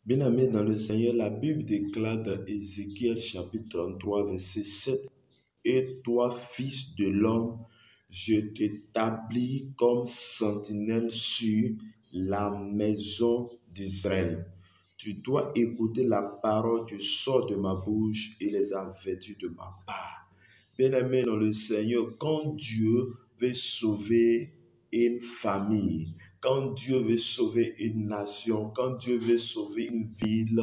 Bien-aimé dans le Seigneur, la Bible déclare dans Ézéchiel chapitre 33, verset 7, et toi, fils de l'homme, je t'établis comme sentinelle sur la maison d'Israël. Tu dois écouter la parole qui sort de ma bouche et les avertir de ma part. Bien-aimé dans le Seigneur, quand Dieu veut sauver une famille, quand Dieu veut sauver une nation, quand Dieu veut sauver une ville,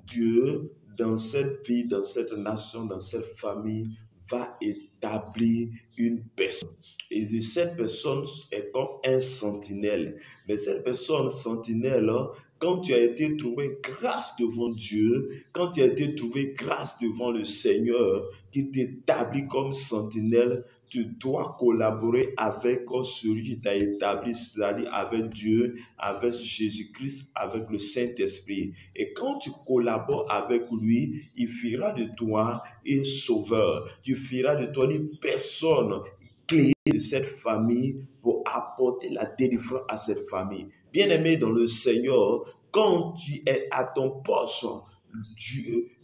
Dieu, dans cette ville, dans cette nation, dans cette famille, va établir une personne. Et cette personne est comme un sentinelle. Mais cette personne sentinelle, quand tu as été trouvé grâce devant Dieu, quand tu as été trouvé grâce devant le Seigneur, qui t'établit comme sentinelle, tu dois collaborer avec celui qui t'a établi, c'est-à-dire avec Dieu, avec Jésus-Christ, avec le Saint-Esprit. Et quand tu collabores avec lui, il fera de toi un sauveur. Tu feras de toi une personne clé de cette famille pour apporter la délivrance à cette famille. Bien-aimé dans le Seigneur, quand tu es à ton poste,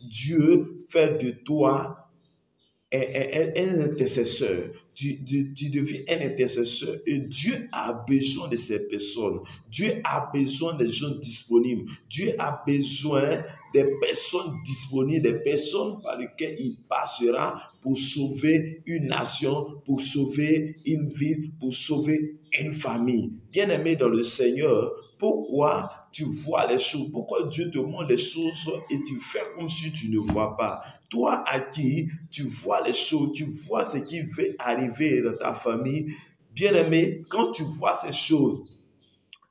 Dieu fait de toi un intercesseur. Tu deviens un intercesseur et Dieu a besoin de ces personnes. Dieu a besoin des gens disponibles. Dieu a besoin des personnes disponibles, des personnes par lesquelles il passera pour sauver une nation, pour sauver une ville, pour sauver une famille. Bien-aimé dans le Seigneur, pourquoi tu vois les choses? Pourquoi Dieu te montre les choses et tu fais comme si tu ne vois pas? Toi à qui tu vois les choses, tu vois ce qui va arriver dans ta famille. Bien-aimé, quand tu vois ces choses,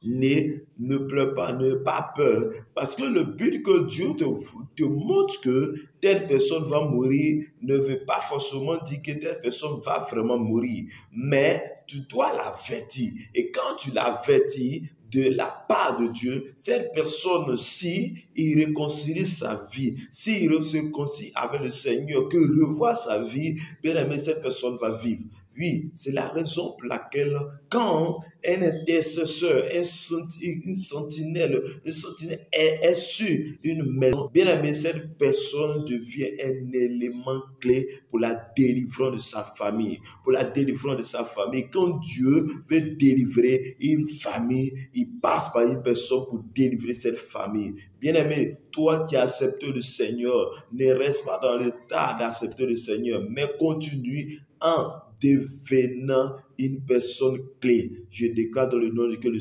ne pleure pas, ne pas peur. Parce que le but que Dieu te montre que telle personne va mourir ne veut pas forcément dire que telle personne va vraiment mourir. Mais tu dois l'avertir. Et quand tu l'avertis de la part de Dieu, cette personne, si il réconcilie sa vie, s'il se réconcilie avec le Seigneur, que revoit sa vie, bien aimé, cette personne va vivre. Oui, c'est la raison pour laquelle quand un intercesseur, une sentinelle est sur une maison, bien aimé, cette personne devient un élément clé pour la délivrance de sa famille. Pour la délivrance de sa famille. Quand Dieu veut délivrer une famille, il passe par une personne pour délivrer cette famille. Bien aimé, toi qui acceptes le Seigneur, ne reste pas dans l'état d'accepter le Seigneur, mais continue en devenant une personne clé. Je déclare dans le nom de Dieu